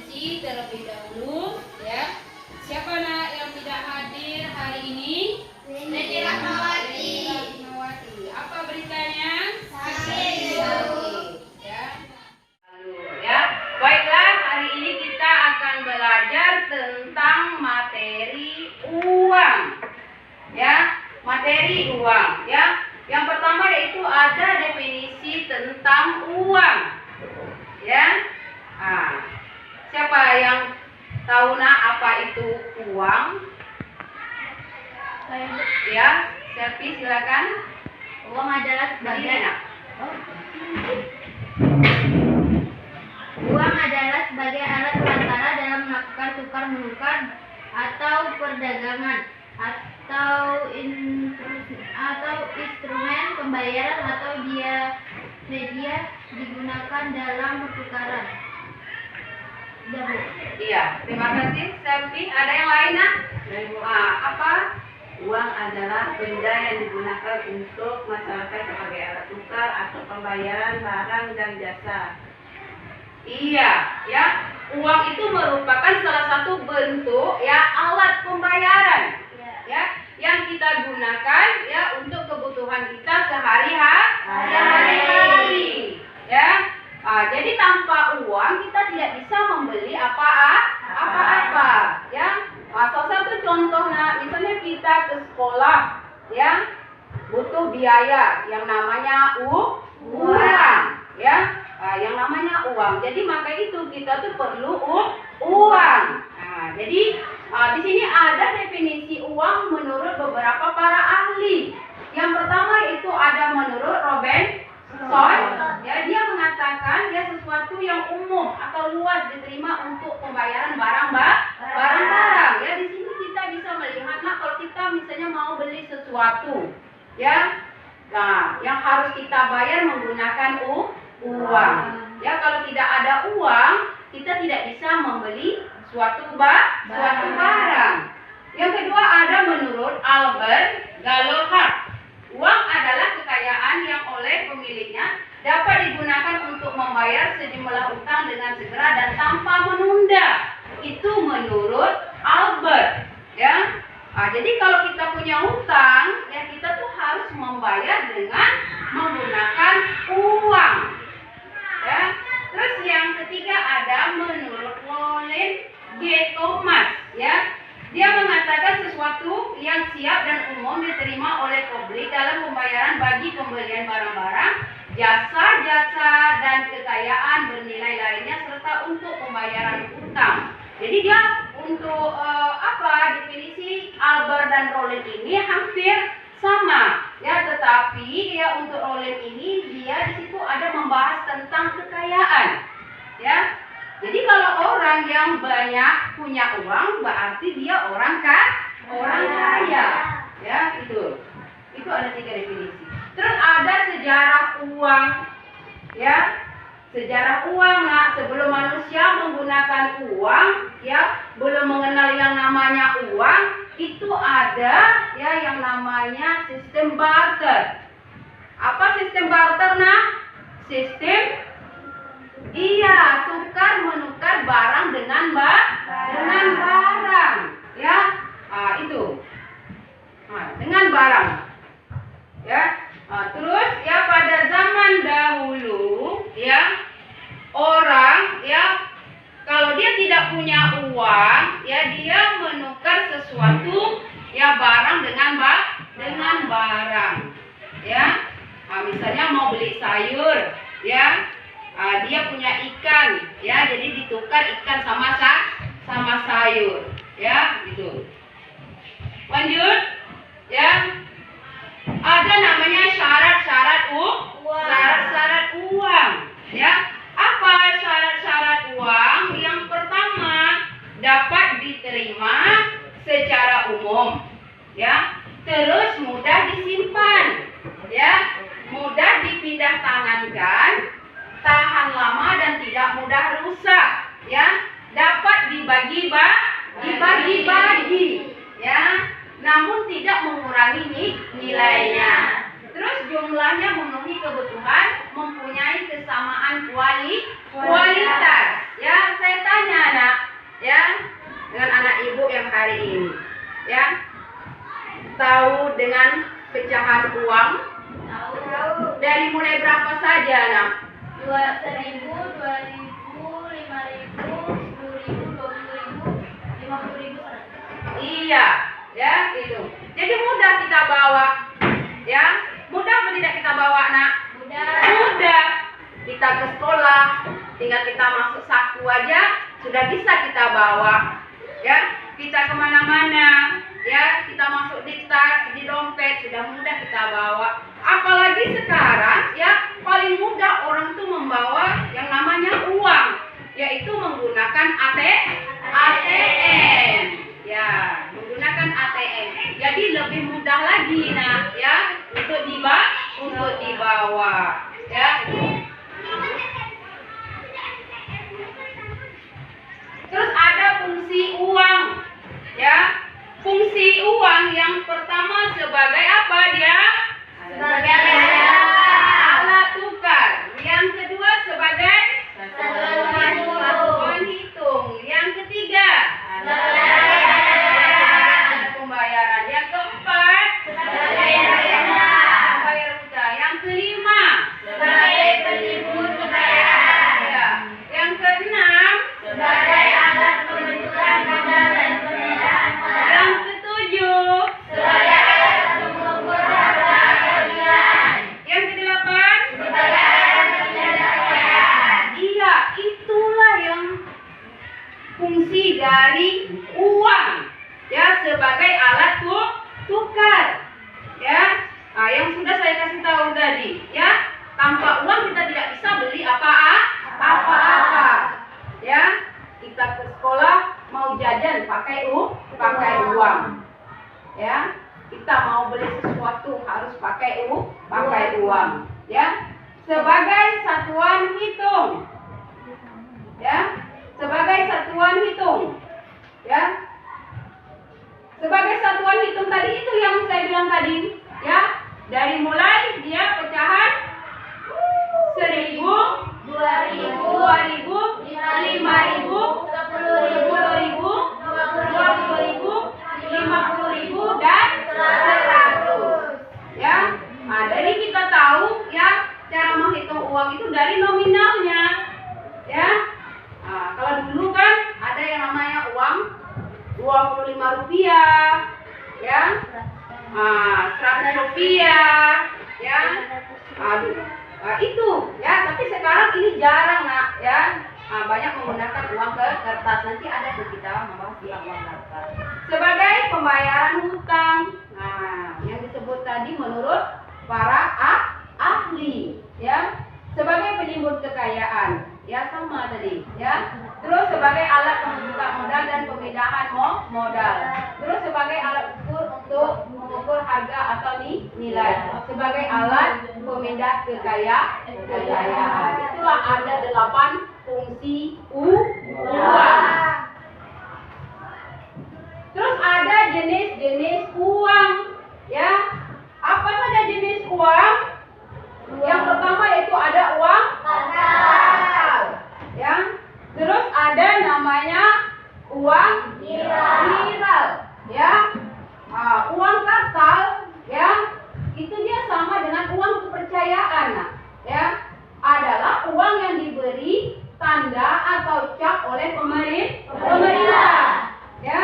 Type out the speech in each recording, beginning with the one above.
definisi terlebih dahulu ya. Siapa nak yang tidak hadir hari ini? Neni Rahmawati. Apa beritanya? Sakit. Ya. Ya. Baiklah, hari ini kita akan belajar tentang materi uang. Ya, materi uang ya. Yang pertama yaitu ada definisi tentang uang. Ya. Siapa yang tahu nak apa itu uang? Ya, Selfie silakan. Uang adalah sebagai alat perantara dalam melakukan tukar menukar atau perdagangan atau instrumen pembayaran atau media digunakan dalam pertukaran. Iya, terima kasih Selfie. Ada yang lain nak? Apa? Uang adalah benda yang digunakan untuk masyarakat sebagai alat tukar atau pembayaran barang dan jasa. Iya, ya. Uang itu merupakan salah satu bentuk ya alat pembayaran. Ya, yang kita gunakan ya untuk kebutuhan kita sehari-hari. Ya. Jadi tanpa uang kita tidak bisa membeli apa-apa. Ya. Salah satu contoh misalnya kita ke sekolah ya butuh biaya yang namanya uang ya, yang namanya uang. Jadi maka itu kita tuh perlu uang. Jadi di sini ada definisi uang menurut beberapa para ahli. Yang pertama itu ada menurut Robinson ya, dia mengatakan ya sesuatu yang umum atau luas diterima untuk pembayaran barang-barang. Ya, di sini kita bisa melihat kalau kita misalnya mau beli sesuatu ya, nah yang harus kita bayar menggunakan uang. Ya, kalau tidak ada uang kita tidak bisa membeli suatu barang. Yang kedua ada menurut Albert Galohat, uang adalah kekayaan yang oleh pemiliknya dapat digunakan untuk membayar sejumlah utang dengan segera dan tanpa menunda. Itu menurut Albert ya. Jadi kalau kita punya utang ya kita tuh harus membayar dengan menggunakan uang ya. Terus yang ketiga ada menurut Roland G. Thomas ya. Dia mengatakan sesuatu yang siap dan umum diterima oleh publik dalam pembayaran bagi pembelian barang-barang, jasa-jasa, dan kekayaan bernilai lainnya serta untuk pembayaran utang. Jadi dia untuk definisi Albert dan Roland ini hampir sama ya, tetapi ya untuk Roland ini dia di situ ada membahas tentang kekayaan ya. Jadi kalau orang yang banyak punya uang berarti dia orang kaya ya, itu ada 3 definisi. Terus ada sejarah uang ya. Sejarah uang sebelum manusia menggunakan uang ya, belum mengenal yang namanya uang, itu ada ya yang namanya sistem barter. Apa sistem barter Sistem tukar menukar barang dengan barang ya. Itu dengan barang ya. Terus ya pada zaman dahulu ya, orang ya kalau dia tidak punya uang ya dia menukar sesuatu ya barang dengan barang ya. Misalnya mau beli sayur ya, dia punya ikan ya, jadi ditukar ikan sama sayur ya, gitu. Lanjut ya. Ada namanya syarat-syarat uang ya. Apa syarat-syarat uang? Yang pertama, dapat diterima secara umum ya, terus mudah disimpan ya, mudah dipindah tangankan, tahan lama dan tidak mudah rusak ya, dapat dibagi-bagi ya, namun tidak mengurangi nilainya. Terus jumlahnya memenuhi kebutuhan, mempunyai kesamaan kualitas. Ya, saya tanya tahu dengan pecahan uang? Tahu. Dari mulai berapa saja, nak? 2.000, 2.000, 5.000, 10.000, 20.000, 50.000, 100.000. Iya, ya itu. Jadi mudah kita bawa, ya. Mudah apa tidak kita bawa, nak? Mudah. Kita ke sekolah, tinggal kita masuk saku aja, sudah bisa kita bawa, ya. Kita kemana-mana, ya. Kita masuk di tas, di dompet, sudah mudah kita bawa. Apalagi sekarang, ya, paling mudah orang tuh membawa yang namanya uang, yaitu menggunakan ATM. Ya, menggunakan ATM. Jadi lebih mudah lagi, nak, ya, untuk dibawa, ya. Terus ada fungsi uang, ya. Fungsi uang yang pertama sebagai apa dia? Sebagai Alat tukar. Yang kedua sebagai satuan hitung. Yang ketiga pembayaran. Yang keempat pembayar utang. Yang kelima sebagai penimbun kekayaan. ya. Yang keenam Sebagai alat pembentukan modal dan pemindahan modal. yang ketujuh Sebagai alat pengukur harga atau nilai. yang kedelapan Sebagai alat penjaga kekayaan. iya, itulah yang fungsi dari uang, ya, sebagai alat tukar, ya. Nah, yang sudah saya kasih tahu tadi, ya, tanpa uang kita tidak bisa beli apa-apa, ya. Kita ke sekolah mau jajan pakai uang, ya. Kita mau beli sesuatu harus pakai uang, ya. Sebagai satuan hitung, ya. Sebagai satuan hitung, ya. Sebagai satuan hitung tadi itu yang saya bilang tadi, ya. Dari mulai dia pecahan 1.000, 2.000, 2.000, 5.000, 10.000, 20.000, 50.000 dan 100. Ya. Nah, dari kita tahu, ya, cara menghitung uang itu dari nominalnya, ya. Nah, kalau dulu kan ada yang namanya uang 25 rupiah, ya. 100 rupiah, ya. Aduh, itu, ya. Tapi sekarang ini jarang, nak, ya. Banyak menggunakan uang kertas. Nanti ada tuh kita membahas tentang uang kertas. Sebagai pembayaran hutang, nah, yang disebut tadi menurut para ahli, ya. Sebagai penimbun kekayaan, ya, sama tadi, ya. Terus sebagai alat pembentukan modal dan pemindahan modal. Terus sebagai alat ukur untuk mengukur harga atau nilai. Sebagai alat pemindah kekayaan. Itulah ada 8 fungsi uang. Terus ada jenis-jenis uang, ya. Apa saja jenis uang? Yang pertama yaitu ada uang kartal, ya. Terus ada namanya uang viral, ya. Uang kartal, ya, itu dia sama dengan uang kepercayaan, ya. Adalah uang yang diberi tanda atau cap oleh pemerintah, ya.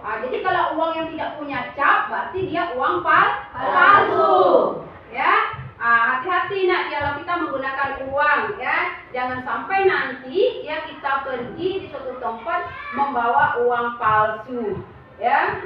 Jadi kalau uang yang tidak punya cap berarti dia uang palsu, ya. Hati-hati, nak, kalau kita menggunakan uang, ya. Jangan sampai nanti, ya, kita pergi di suatu tempat membawa uang palsu, ya.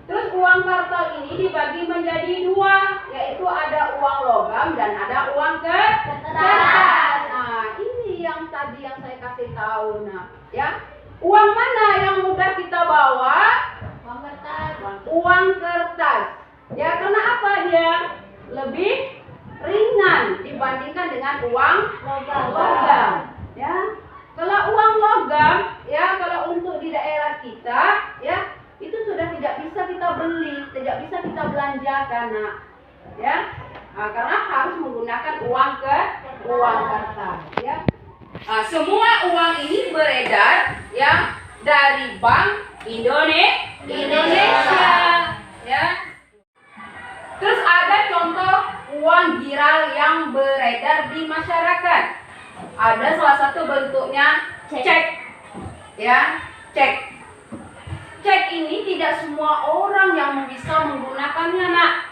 Terus uang kartal ini dibagi menjadi 2, yaitu ada uang logam dan ada uang kertas. Nah, ini yang tadi yang saya kasih tahu, nah, ya. Uang mana yang mudah kita bawa? Uang kertas. Uang kertas. Ya, karena apa dia? Lebih ringan dibandingkan dengan uang logam, ya. Kalau uang logam, ya, kalau untuk di daerah kita, ya, itu sudah tidak bisa kita beli, tidak bisa kita belanjakan, nak, ya. Karena harus menggunakan uang kertas, ya. Semua uang ini beredar, ya, dari Bank Indonesia, ya. Terus ada contoh uang giral yang beredar di masyarakat. Ada salah satu bentuknya cek. Ya, cek. Cek ini tidak semua orang yang bisa menggunakannya, Nak.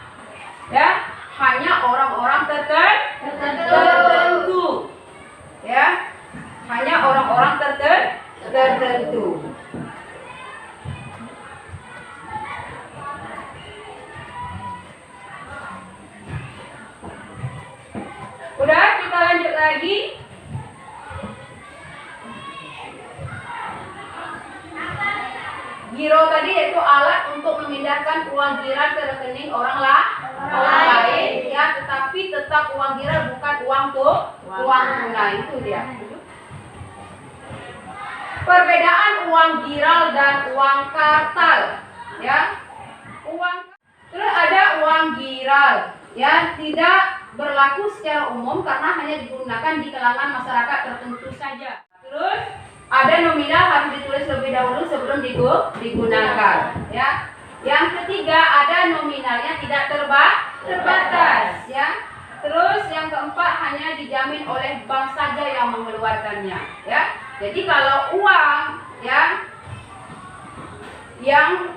Ya, hanya orang-orang tertentu. Ya. Hanya orang-orang tertentu. Udah, kita lanjut lagi. Giro tadi yaitu alat untuk memindahkan uang giral ke rekening orang lain, ya, tetapi tetap uang giral bukan uang tunai, itu dia. Perbedaan uang giral dan uang kartal, ya. Terus ada uang giral, ya, tidak berlaku secara umum karena hanya digunakan di kalangan masyarakat tertentu saja. Terus ada nominal harus ditulis lebih dahulu sebelum digunakan, ya. Yang ketiga ada nominalnya tidak terbatas, ya. Terus yang keempat hanya dijamin oleh bank saja yang mengeluarkannya, ya. Jadi kalau uang, ya, yang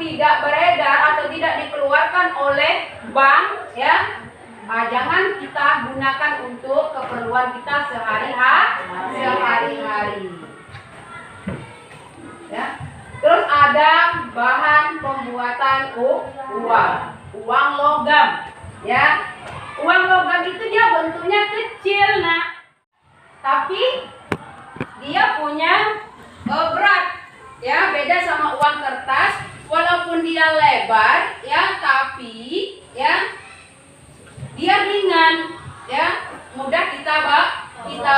tidak beredar atau tidak dikeluarkan oleh bank, ya, jangan kita gunakan untuk keperluan kita sehari-hari. Ya. Terus ada bahan pembuatan uang logam, ya. Uang logam itu dia bentuknya kecil, Nak. Tapi dia punya berat, ya, beda sama uang kertas. Walaupun dia lebar, ya, tapi, ya, dia ringan, ya, mudah kita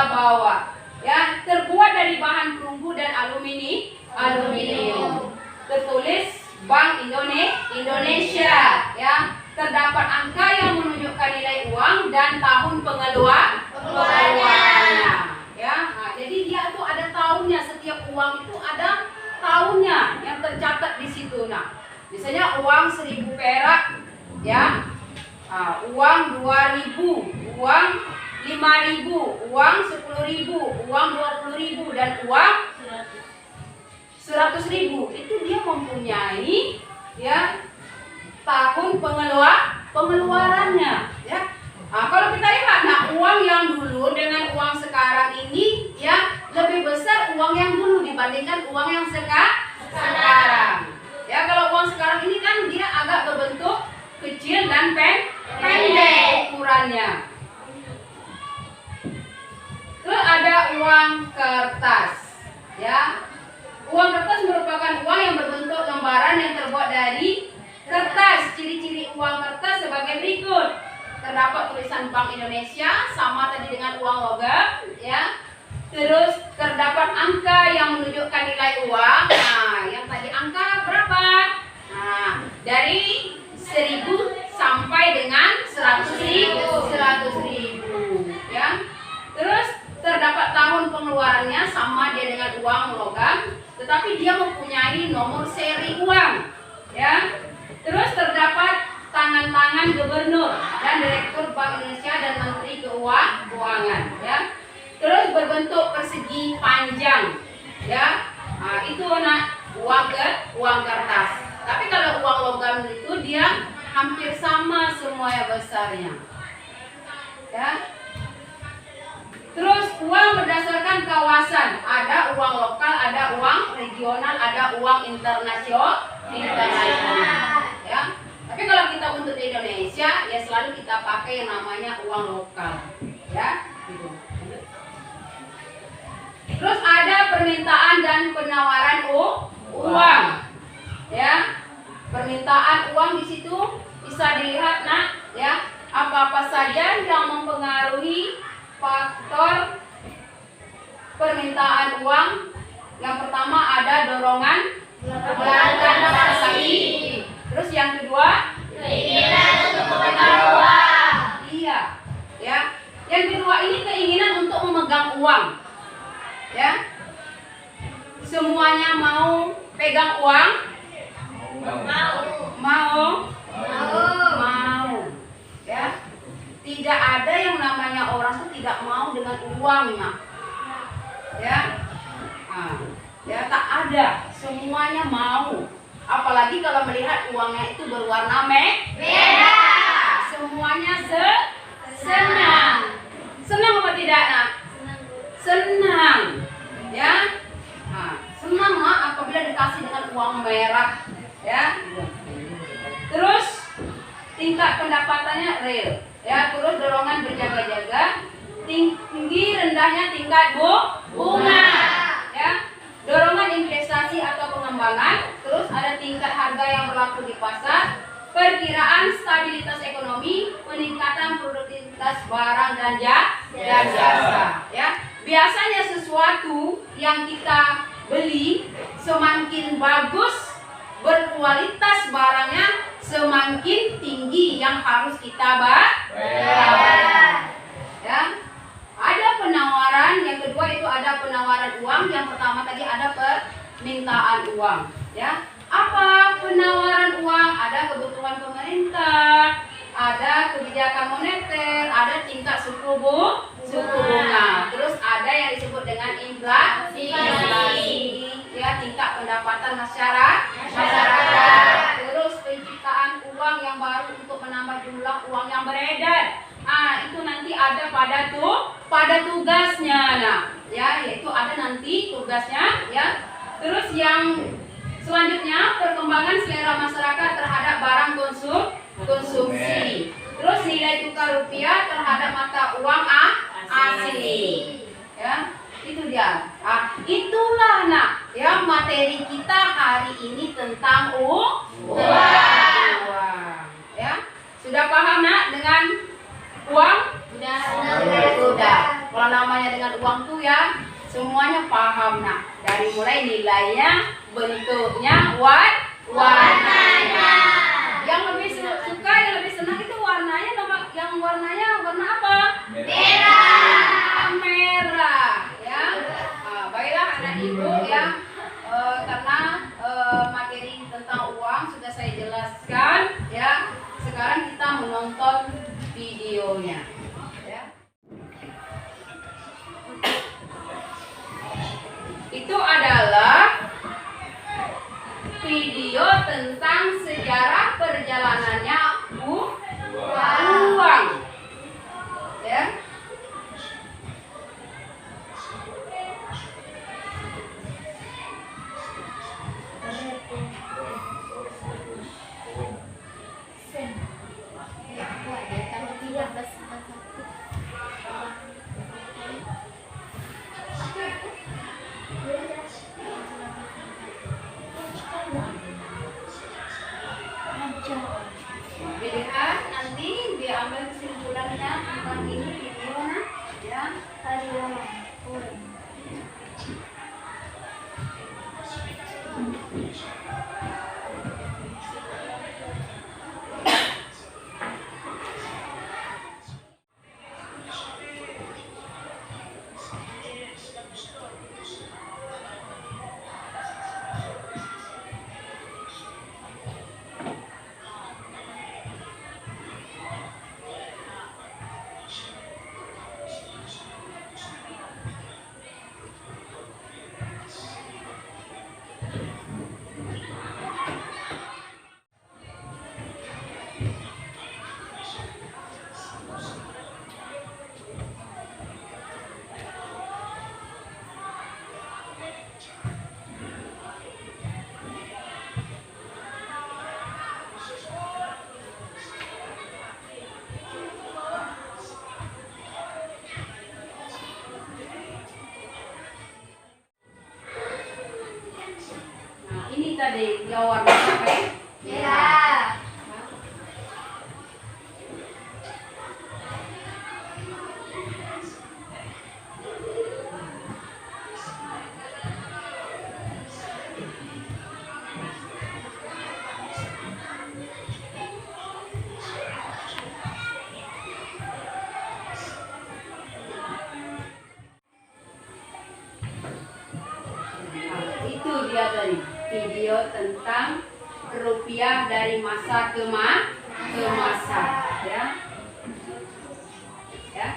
bawa, ya. Terbuat dari bahan perunggu dan aluminium. Tertulis Bank Indonesia, ya. Terdapat angka yang menunjukkan nilai uang dan tahun pengeluarannya, ya. Nah, jadi dia tuh ada tahunnya, setiap uang itu ada tahunnya yang tercatat di situ. Nah, misalnya uang 1.000 perak, ya. Uang 2.000, uang 5.000, uang 10.000, uang 20.000 dan uang 100.000. Itu dia mempunyai, ya, tahun pengeluarannya, ya. Kalau kita lihat, nah, uang yang dulu dengan uang sekarang ini, ya, lebih besar uang yang dulu dibandingkan uang yang sekarang. Ya, kalau uang sekarang ini kan dia agak berbentuk kecil dan pendek ukurannya. Terus ada uang kertas, ya. Uang kertas merupakan uang yang berbentuk lembaran yang terbuat dari kertas. Ciri-ciri uang kertas sebagai berikut. Terdapat tulisan Bank Indonesia sama tadi dengan uang logam, ya. Terus terdapat angka yang menunjukkan nilai uang. Nah, yang tadi angka berapa? Nah, dari 1.000 sampai dengan 100.000, ya. Terus terdapat tahun pengeluarannya sama dia dengan uang logam, tetapi dia mempunyai nomor seri uang, ya. Terus terdapat tangan-tangan gubernur dan direktur Bank Indonesia dan Menteri Keuangan, ya. Terus berbentuk persegi panjang, ya. Nah, itu, Nak, uang kertas. Tapi kalau uang logam itu dia hampir sama semuanya besarnya, ya. Terus uang berdasarkan kawasan, ada uang lokal, ada uang regional, ada uang internasional, ya. Tapi kalau kita untuk di Indonesia, ya selalu kita pakai yang namanya uang lokal, ya. Gitu. Terus ada permintaan dan penawaran uang, ya. Permintaan uang di situ bisa dilihat, Nak, ya. Apa-apa saja yang mempengaruhi faktor permintaan uang. Yang pertama ada dorongan melakukan transaksi. Terus yang kedua, keinginan untuk meminta uang. Iya. pegang uang. Ya. Semuanya mau pegang uang? Mau? Mau. Ya. Tidak ada yang namanya orang tuh tidak mau dengan uang, nah. Ya. Nah, ya tak ada. Semuanya mau. Apalagi kalau melihat uangnya itu berwarna merah. Semuanya senang. Senang apa tidak, nak? Senang. Ya. Nah, senang mak apabila dikasih dengan uang merah. Ya. Terus tingkat pendapatannya real. Ya, terus dorongan berjaga-jaga. Tinggi rendahnya tingkat bunga. Ya. Dorongan investasi atau pengembangan, terus ada tingkat harga yang berlaku di pasar, perkiraan stabilitas ekonomi, peningkatan produktivitas barang dan jasa. Ya, biasanya sesuatu yang kita beli semakin bagus, berkualitas barangnya, semakin tinggi yang harus kita bayar. Ya. Ada penawaran, yang kedua itu ada penawaran uang, yang pertama tadi ada permintaan uang. Ya, apa penawaran uang? Ada kebutuhan pemerintah, ada kebijakan moneter, ada tingkat suku bunga, terus ada yang disebut dengan inflasi, ya tingkat pendapatan masyarakat, terus penciptaan uang yang baru untuk menambah jumlah uang yang beredar. Itu nanti ada pada tugasnya, nah, ya, yaitu ada nanti tugasnya, ya. Terus yang selanjutnya perkembangan selera masyarakat terhadap barang konsumsi. Terus nilai tukar rupiah terhadap mata uang asli. Ya, itu dia. Itulah nak, ya, materi kita hari ini tentang uang. Ya, sudah paham nak dengan uang? Sudah. Kalau namanya dengan uang tuh ya semuanya paham nak. Dari mulai nilainya, bentuknya, warnanya. Yang lebih suka, yang lebih senang itu warnanya, yang warnanya warna apa? Merah. Ya. Baiklah anak ibu ya. Karena materi tentang uang sudah saya jelaskan ya. Sekarang kita menonton videonya. Ya. Itu adalah video tentang sejarah perjalanannya uang. Ya. Dilihat nanti diambil kesimpulannya tentang ini video nah, ya. Ini tadi yang warna apa ya? Merah. itu dia tadi video tentang rupiah dari masa ke masa, ya. Ya.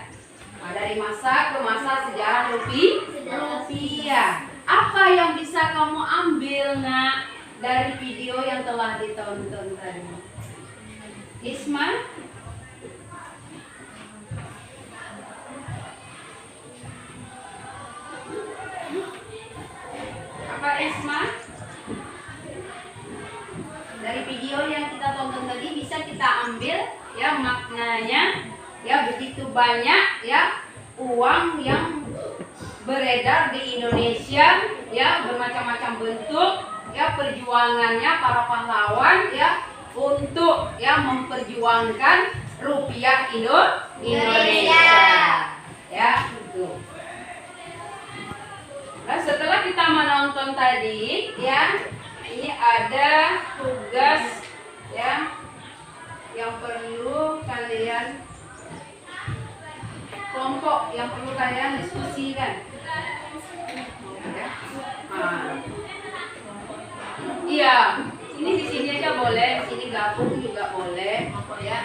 Nah, dari masa ke masa sejarah rupiah. Apa yang bisa kamu ambil, Nak, dari video yang telah ditonton tadi? Isma? Apa Isma? Dari video yang kita tonton tadi bisa kita ambil ya maknanya, ya begitu banyak ya uang yang beredar di Indonesia ya bermacam-macam bentuk ya perjuangannya para pahlawan ya untuk ya memperjuangkan rupiah Indonesia ya gitu. Nah, setelah kita menonton tadi ya ini ada tugas ya yang perlu kalian kelompok yang perlu kalian diskusikan. Iya, ini di sini aja boleh, di sini gabung juga boleh, ya.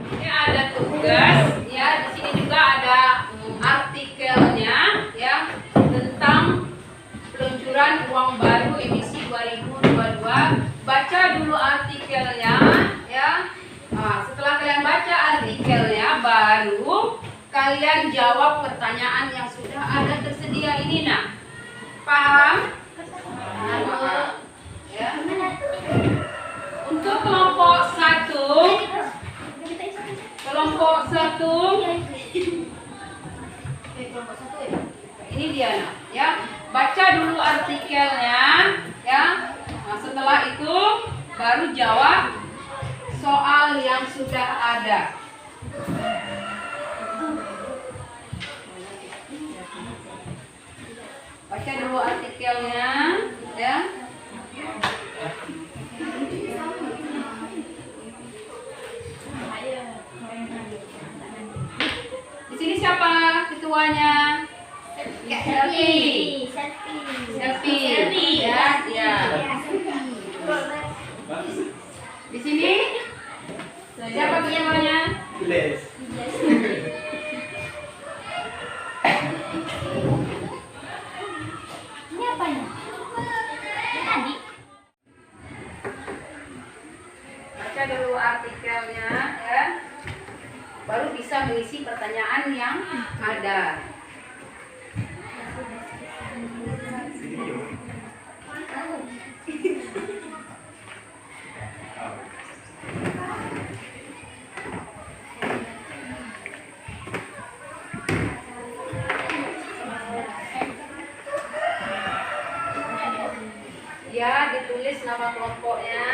Ini ada tugas, ya. Di sini juga ada artikelnya, ya, tentang peluncuran uang baru emisi 2022. Baca dulu artikelnya, ya. Nah, setelah kalian baca artikelnya, baru kalian jawab pertanyaan yang sudah ada tersedia ini, nak. Paham? Ya. Untuk kelompok 1, ini dia, nak. Ya, baca dulu artikelnya, ya. Nah, setelah itu baru jawab soal yang sudah ada. Baca dulu artikelnya, ya. Di sini siapa ketuanya? Selfie. Ya, ya. Di sini siapa ketuanya? Ini apanya? Ini tadi. Baca dulu artikelnya, ya. Baru bisa mengisi pertanyaan yang ada. Ya, ditulis nama kelompoknya,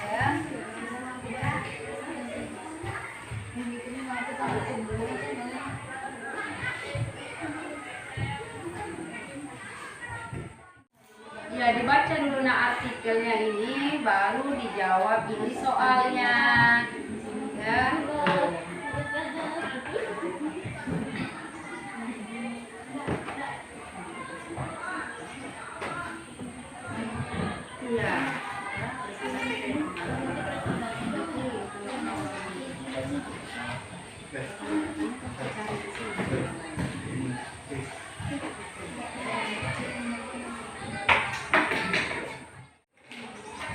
ya. Ya, dibaca dulu artikelnya ini, baru dijawab ini soalnya, ya. Ya.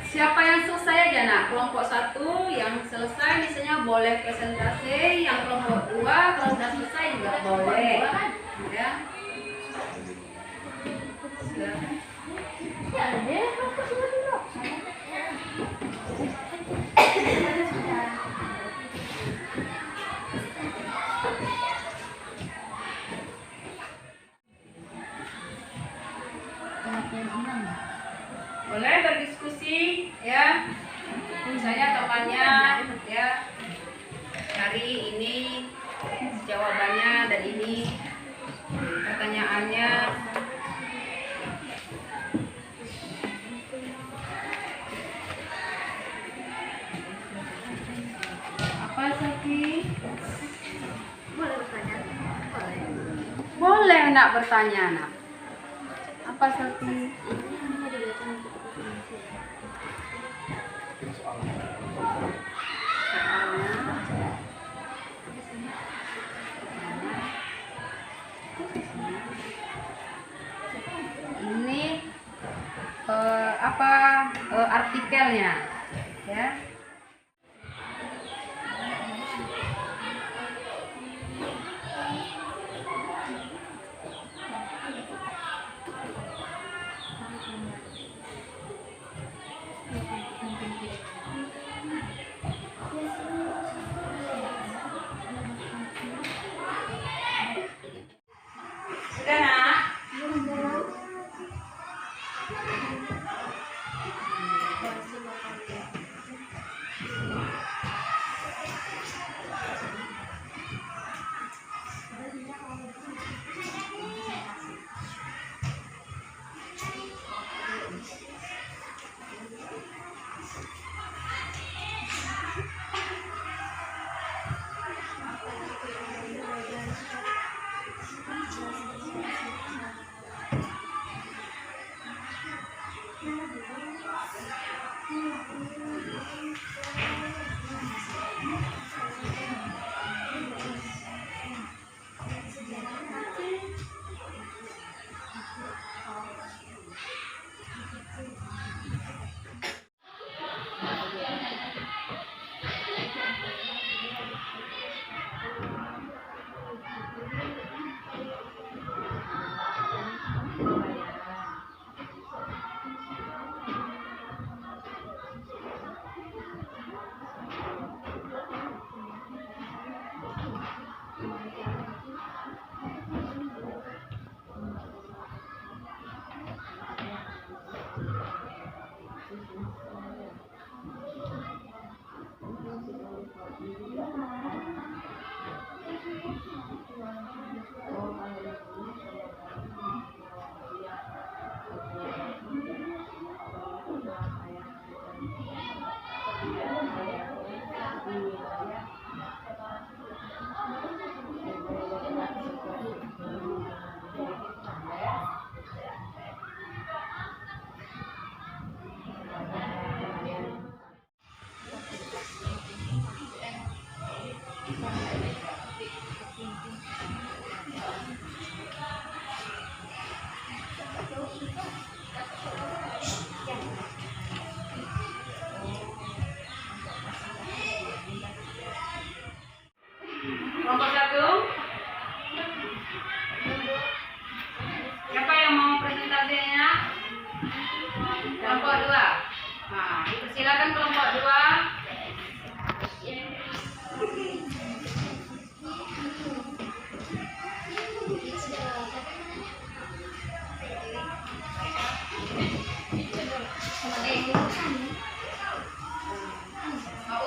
Siapa yang selesai aja, nak? Kelompok 1 yang selesai misalnya boleh presentasi, yang kelompok 2 kalau sudah selesai juga boleh, ya. Boleh berdiskusi, ya. Misalnya temannya, ya, cari ini jawabannya dan ini pertanyaannya. Apa, Sofi? Boleh bertanya? Boleh. Boleh nak bertanya nak. Apa seperti ini apa artikelnya ya? Sudah nak? Kelompok 1. Siapa yang mau presentasinya? Kelompok 2. Nah, dipersilakan kelompok 2.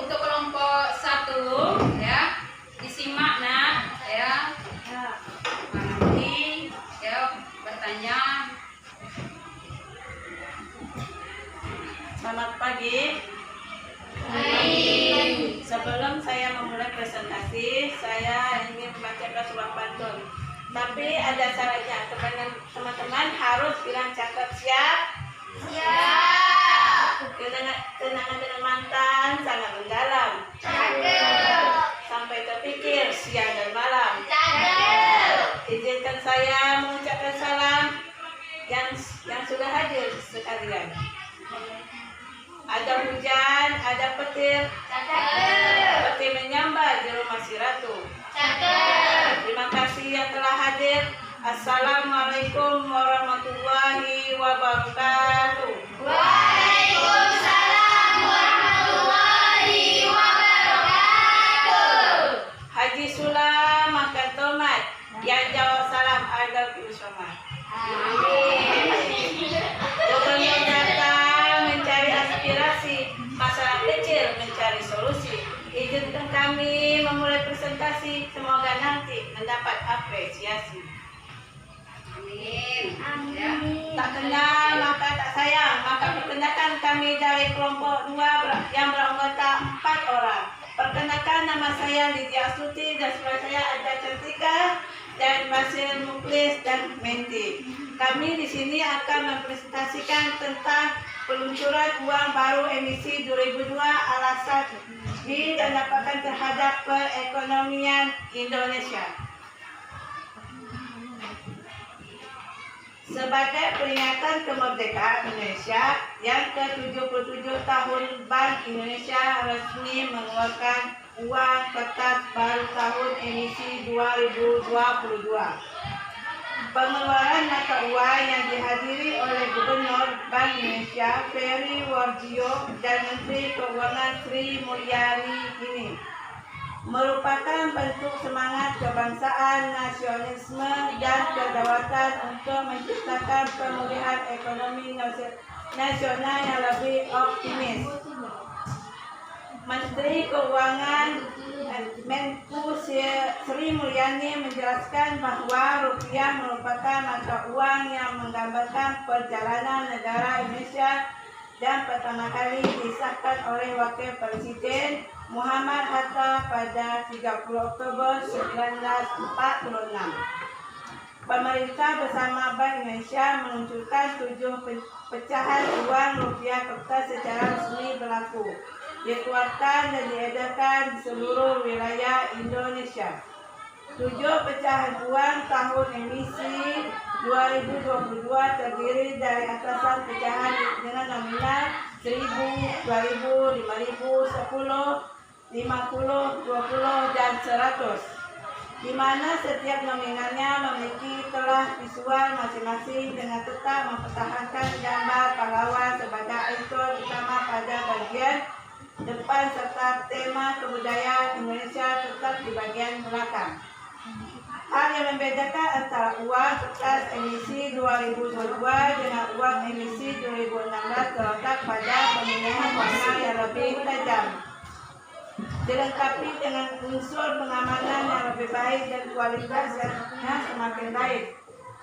Untuk kelompok 1 ya, disimak nak ya. Nanti ya bertanya. Selamat pagi. Sebelum saya memulai presentasi, saya ingin membacakan surat pantun. Tapi ada syaratnya, teman-teman harus bilang cakep. Siap? Kenangan dengan mantan sangat mendalam. Sampai terpikir siang dan malam. Izinkan saya mengucapkan salam yang sudah hadir sekalian. Ada hujan, ada petir. Petir menyambar di rumah si ratu. Terima kasih yang telah hadir. Assalamualaikum warahmatullahi wabarakatuh. Waalaikumsalam warahmatullahi wabarakatuh. Haji Sulam makan tomat. Yang jawab salam Adal bin Somad. Gubernur datang mencari aspirasi, masalah kecil mencari solusi. Izinkan kami memulai presentasi, semoga nanti mendapat apresiasi. Amin. Amin. Tak kenal maka tak sayang, maka perkenalkan kami dari kelompok 2 yang beranggota 4 orang. Perkenalkan, nama saya Lydia Astuti dan sebelah saya ada Cantika. dan Basil Muklis dan Menti. Kami di sini akan mempresentasikan tentang peluncuran uang baru emisi 2002 alasan didampakkan terhadap perekonomian Indonesia. Sebagai peringatan kemerdekaan Indonesia yang ke-77 tahun, Bank Indonesia resmi mengeluarkan uang kertas baru tahun emisi 2022. Pengeluaran mata uang yang dihadiri oleh Gubernur Bank Indonesia Ferry Warjio dan Menteri Keuangan Sri Mulyani ini merupakan bentuk semangat kebangsaan, nasionalisme, dan kedaulatan untuk menciptakan pemulihan ekonomi nasional yang lebih optimis. Menteri Keuangan Menku Sri Mulyani menjelaskan bahwa rupiah merupakan mata uang yang menggambarkan perjalanan negara Indonesia dan pertama kali disahkan oleh Wakil Presiden Muhammad Hatta pada 30 Oktober 1946. Pemerintah bersama Bank Indonesia meluncurkan 7 pecahan uang rupiah kertas secara resmi berlaku, dikeluarkan dan diedarkan di seluruh wilayah Indonesia. 7 pecahan uang tahun emisi 2022 terdiri dari atasan pecahan dengan nominal 1.000, 2.000, 5.000, 10, 50, 20, dan 100, di mana setiap nominalnya memiliki telah visual masing-masing dengan tetap mempertahankan gambar pahlawan sebagai ikon utama pada bagian depan serta tema kebudayaan Indonesia tetap di bagian belakang. Hal yang membedakan antara uang kertas emisi 2022 dengan uang emisi 2016 terletak pada pemilihan warna yang lebih tajam, dilengkapi dengan unsur pengamanan yang lebih baik dan kualitasnya semakin baik.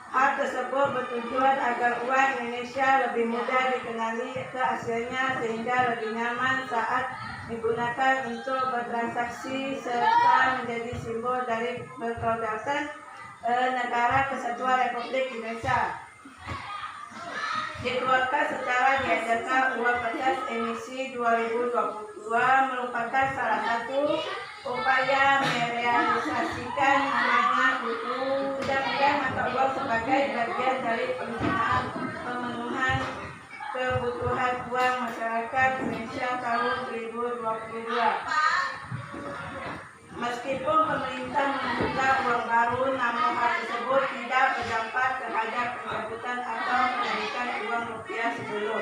Hal tersebut bertujuan agar uang Indonesia lebih mudah dikenali keasliannya sehingga lebih nyaman saat digunakan untuk bertransaksi serta menjadi simbol dari kedaulatan Negara Kesatuan Republik Indonesia. Dikeluarkan secara diedarkan uang kertas emisi 2022 merupakan salah satu upaya merealisasikan amanat undang-undang mata uang sebagai bagian dari perencanaan pemenuhan kebutuhan uang masyarakat Indonesia tahun 2022. Meskipun pemerintah membuka uang baru, namun hal tersebut tidak berdampak terhadap pencabutan atau penarikan uang rupiah sebelum.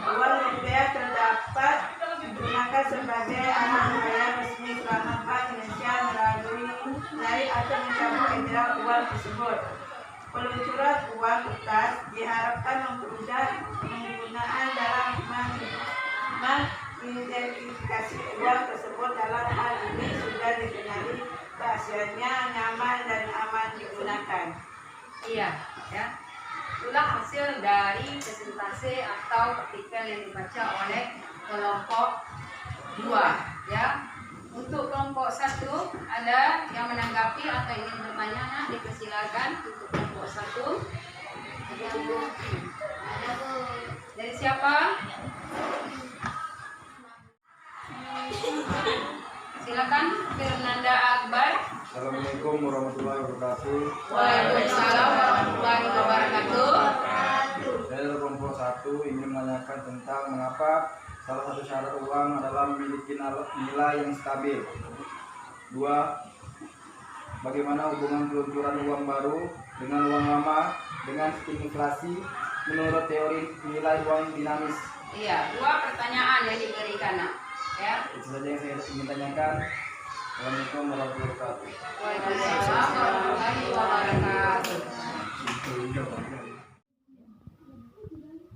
Uang rupiah terdapat digunakan sebagai alat bayar resmi selama Bank Indonesia melalui menarik atau mencabut edaran uang tersebut. Peluncuran uang kertas diharapkan mempermudah penggunaan dalam mengidentifikasi uang tersebut. Dalam hal ini sudah dikenali keasliannya, nyaman dan aman digunakan. Iya, ya. Itulah hasil dari presentasi atau artikel yang dibaca oleh kelompok 2, ya. Untuk kelompok 1 ada yang menanggapi atau ingin bertanya, nah, dipersilakan untuk kelompok 1. Dari siapa? Silakan Fernanda Akbar. Assalamualaikum warahmatullahi wabarakatuh. Waalaikumsalam warahmatullahi wabarakatuh. Saya dari kelompok 1 ingin menanyakan tentang mengapa salah satu syarat uang adalah memiliki nilai yang stabil. 2. Bagaimana hubungan peluncuran uang baru dengan uang lama dengan inflasi menurut teori nilai uang dinamis? Iya, 2 pertanyaan yang diberikan, nak. Ya. Itu saja yang saya ingin tanyakan. Assalamualaikum warahmatullahi wabarakatuh. Waalaikumsalam warahmatullahi wabarakatuh.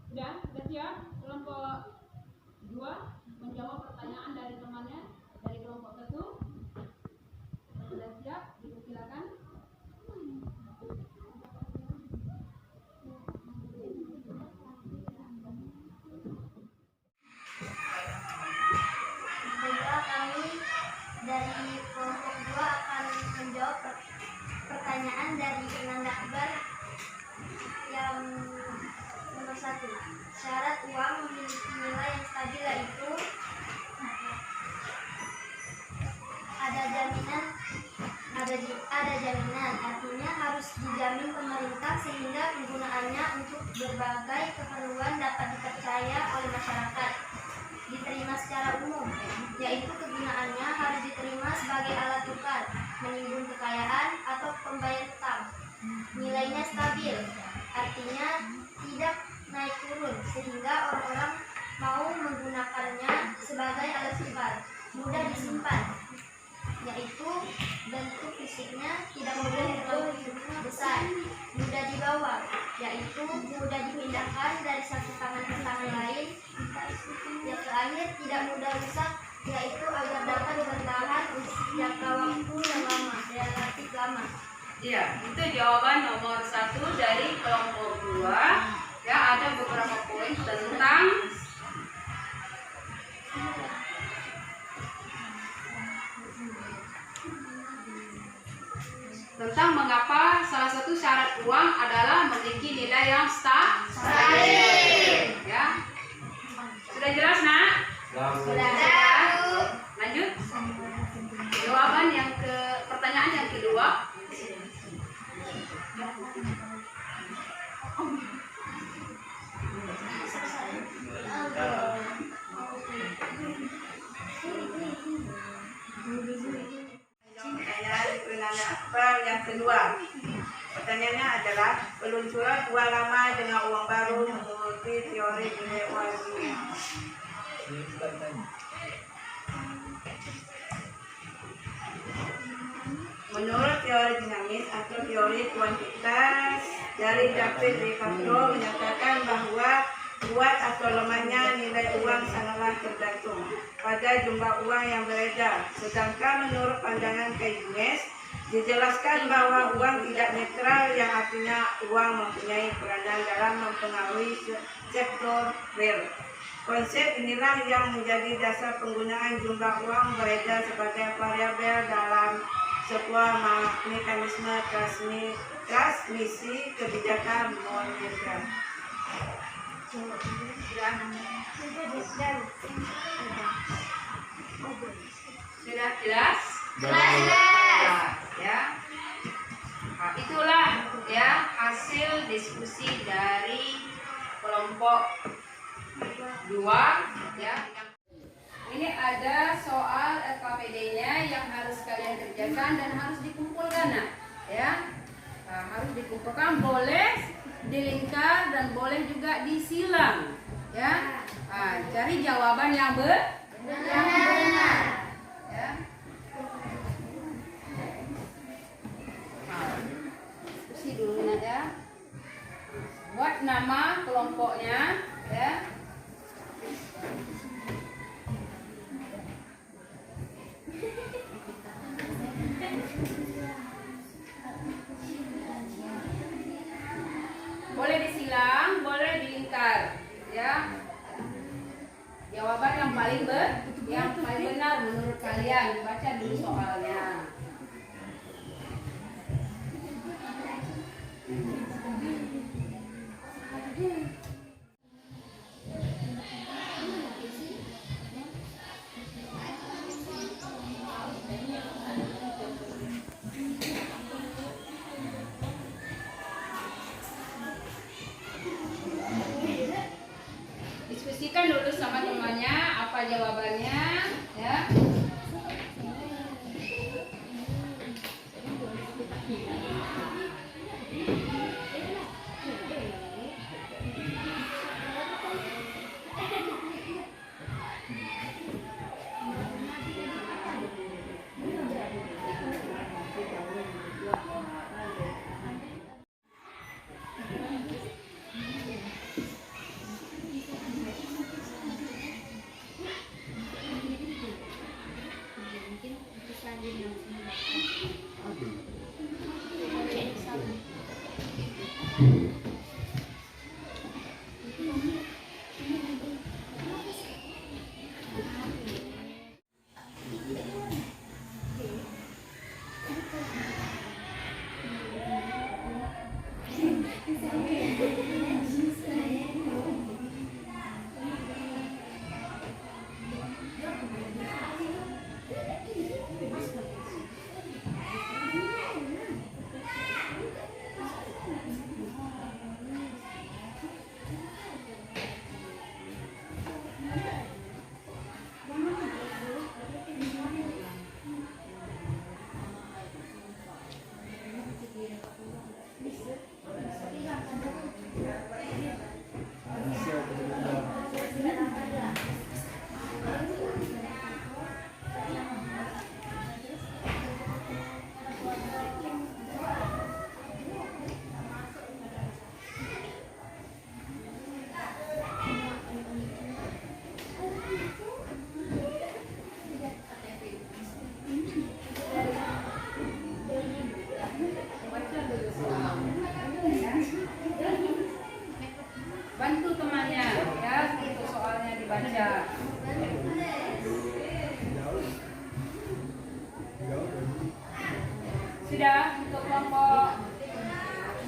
Sudah siap kelompok 2 menjawab pertanyaan dari temannya dari kelompok 1. Sudah siap, dipersilakan. Kami dari kelompok 2 akan menjawab pertanyaan sehingga penggunaannya untuk berbagai keperluan dapat dipercaya oleh masyarakat. Diterima secara umum, yaitu kegunaannya harus diterima sebagai alat tukar, menimbun kekayaan atau pembayar hutang. Nilainya stabil, artinya tidak naik turun sehingga orang-orang mau menggunakannya sebagai alat tukar. Mudah disimpan, yaitu bentuk fisiknya tidak boleh terlalu besar. Mudah dibawa, yaitu mudah dipindahkan dari satu tangan ke tangan lain. Yang terakhir, tidak mudah rusak, yaitu agar dapat bertahan untuk jangka waktu yang lama, relatif lama. Iya, itu jawaban nomor 1 dari kelompok 2. Ya, ada beberapa poin tentang mengapa salah satu syarat uang adalah memiliki nilai yang stabil. Ya, sudah jelas, Nak? Sudah. Lanjut. Jawaban pertanyaan yang kedua. Yang kedua, pertanyaannya adalah peluncuran uang lama dengan uang baru menurut teori nilai uang dunia. Menurut teori dinamis atau teori kuantitas dari David Ricardo menyatakan bahwa kuat atau lemahnya nilai uang sangatlah tergantung pada jumlah uang yang beredar. Sedangkan menurut pandangan Keynes, dijelaskan bahwa uang tidak netral, yang artinya uang mempunyai peranan dalam mempengaruhi sektor real. Konsep inilah yang menjadi dasar penggunaan jumlah uang beredar sebagai variabel dalam sebuah mekanisme transmisi kebijakan moneter. Sudah jelas? Ya. Nah, itulah ya hasil diskusi dari kelompok 2 ya. Ini ada soal LKPD-nya yang harus kalian kerjakan dan harus dikumpulkan, nah, ya. Nah, harus dikumpulkan, boleh dilingkar dan boleh juga disilang, ya. Nah, cari jawaban yang benar. Ya. Diskusi dulu ya. Buat nama kelompoknya, ya. Boleh disilang, boleh dilingkar, ya. Jawaban yang paling benar menurut kalian. Baca dulu soalnya. Diskusikan dulu sama temannya apa jawabannya, ya.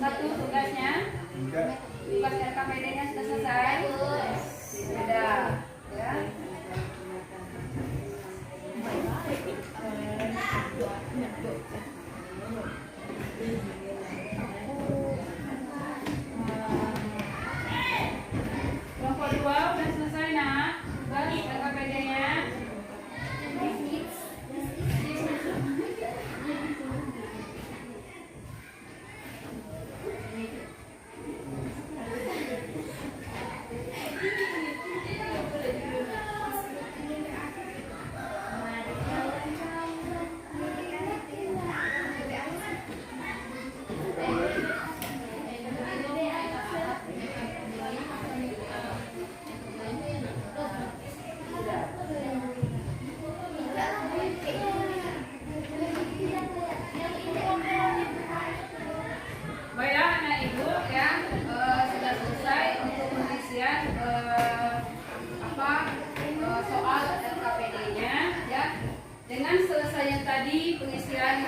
Satu tugasnya. Tugas LKPD-nya sudah selesai. Sudah. Ya. Kelompok 2 udah selesai nak. Tugas LKPD-nya. Baiklah anak ibu ya, sudah selesai untuk pengisian soal LKPD-nya ya. Dengan selesainya tadi pengisian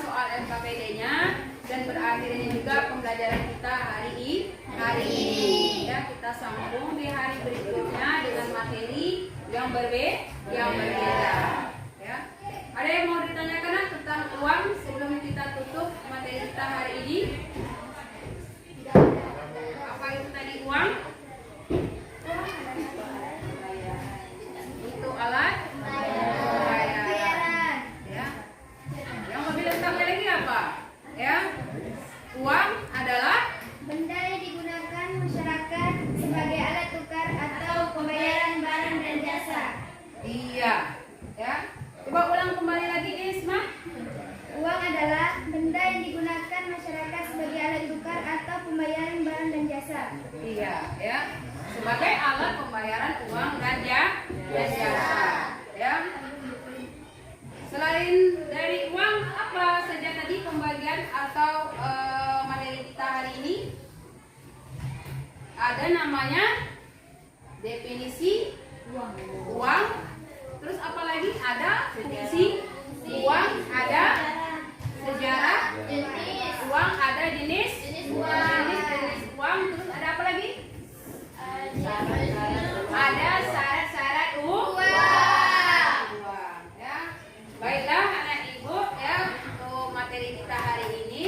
soal LKPD-nya dan berakhirnya juga pembelajaran kita hari ini ya, kita sambung di hari berikutnya dengan materi yang berbeda ya. Ada yang mau ditanyakan tentang uang sebelum kita tutup materi kita hari ini? Apa itu tadi uang? Itu alat pembayaran. Ya. Yang lebih lengkapnya lagi apa? Ya. Uang adalah Benda yang digunakan masyarakat sebagai alat tukar atau pembayaran barang dan jasa. iya. Ya. Coba ulang kembali lagi Isma. Uang adalah benda yang digunakan masyarakat sebagai alat tukar atau pembayaran barang dan jasa. Iya, ya. Sebagai alat pembayaran uang dan jasa. Ya. Selain dari uang, apa saja tadi pembagian atau materi kita hari ini? Ada namanya definisi uang. Terus apa lagi? Ada fungsi uang, ada sejarah uang, ada jenis uang. Terus ada apa lagi? Ada syarat-syarat uang. Ya. Baiklah anak ibu ya, untuk materi kita hari ini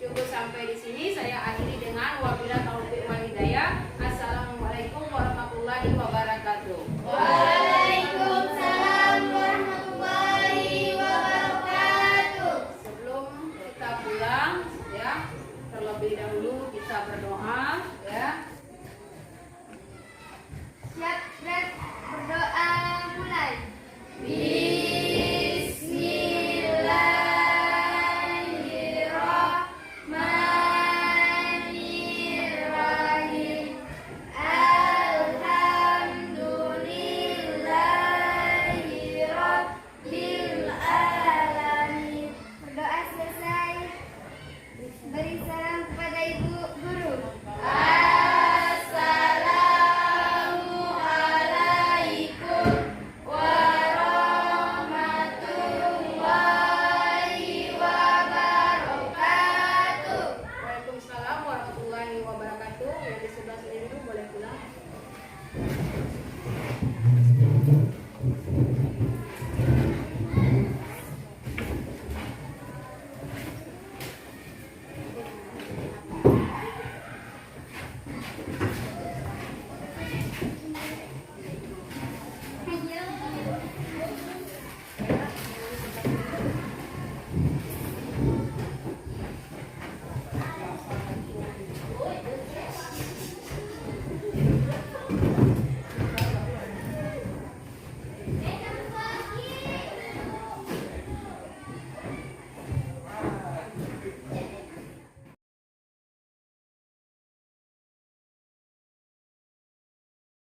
cukup sampai di sini. Saya akhiri dengan wabillahi taufiq wal hidayah. Assalamualaikum warahmatullahi wabarakatuh. Waalaikumsalam warahmatullahi wabarakatuh. Sebelum kita pulang ya, terlebih dahulu kita berdoa ya. Siap,